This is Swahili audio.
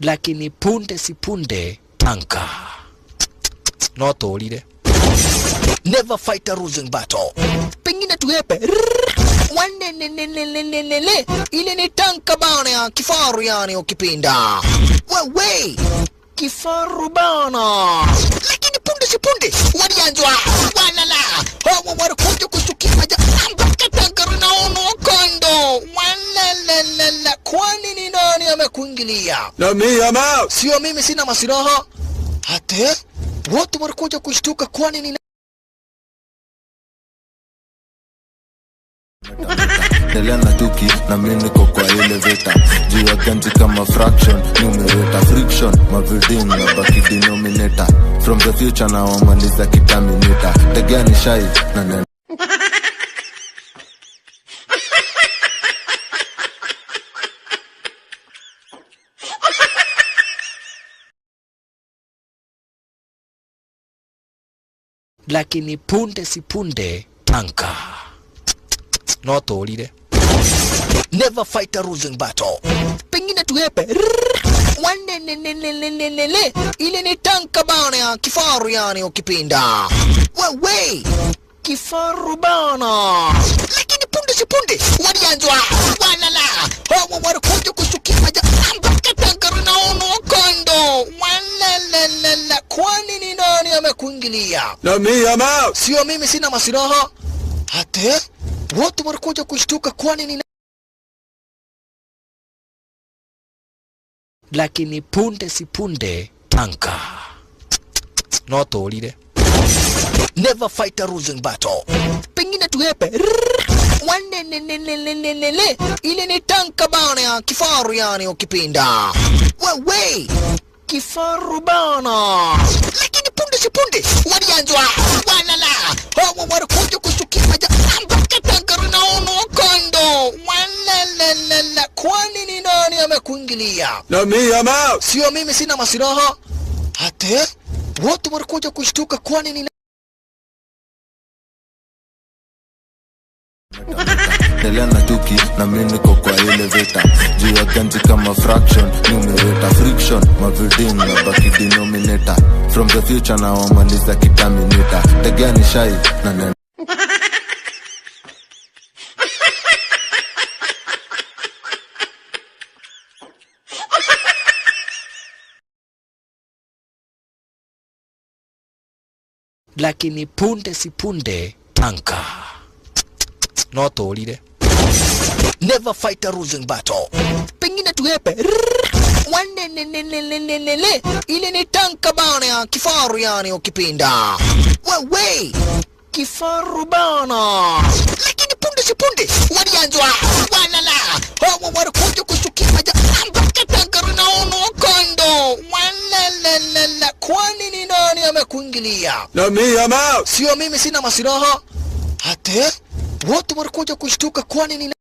lakini punde si punde tanka noto lile. Never fight a losing battle. Pengine tuhepe wanenenenenenenene, ile ni tanka bana ya kifaru, yani ukipinda wewe kifaru bana. Lakini punde si punde walianzwa walala hawa wanakuja kustukia maja mpaka tanka rinaono kondo walalala. Kwani ni nani amekuingilia? Na mimi ama sio mimi, sina masiraha hata watu wanakuja kushtuka. Kwani ni Neliana tuki na mimi niko kwa elevator. Juu ya ganji kama fraction, numerator friction, mavidin na baki denominator. From the future na wamaliza kitaminator. Tegea ni shy na nene. lakini punde si punde tanka noto lile. Never fight a losing battle. Pengine tuhepe wanenenenenenene, ile ni tanka bana ya kifaru, yani ukipinda wewe kifaru bana. Lakini punde si punde walianzwa walala hawa wanakuja kustukia maja mpaka tanka rinaono kondo walalala. Kwani ni nani amekuingilia? Na mimi ama sio mimi, sina masiraha hata watu wanakuja kushtuka. Kwani ni lakini punde si punde tanka noto lile. Never fight a losing battle. Pengine tuhepe wanenenenenenene, ile ni tanka bana ya kifaru, yani ukipinda wewe kifaru bana. Lakini punde si punde walianzwa walala hawa wanakuja kustukia maja mpaka tanka rinaono kondo walalala. Kwani ni nani amekuingilia? Na mimi ama sio mimi, sina masiraha hata watu wanakuja kushtuka. Kwani ni Neliana tuki na mimi niko kwa elevator. Juu ya ganji kama fraction, numerator friction, mavidin na baki denominator. From the future na wamaliza kitaminator. Tegea ni shy na nene. lakini punde si punde tanka noto lile. Never fight a losing battle. Pengine tuhepe wanenenenenenene, ile ni tanka bana ya kifaru, yani ukipinda wewe kifaru bana. Lakini punde si punde walianzwa walala hawa wanakuja kustukia maja mpaka tanka rinaono kondo walalala. Kwani ni nani amekuingilia? Na mimi ama sio mimi, sina masiraha hata watu wanakuja kushtuka. Kwani ni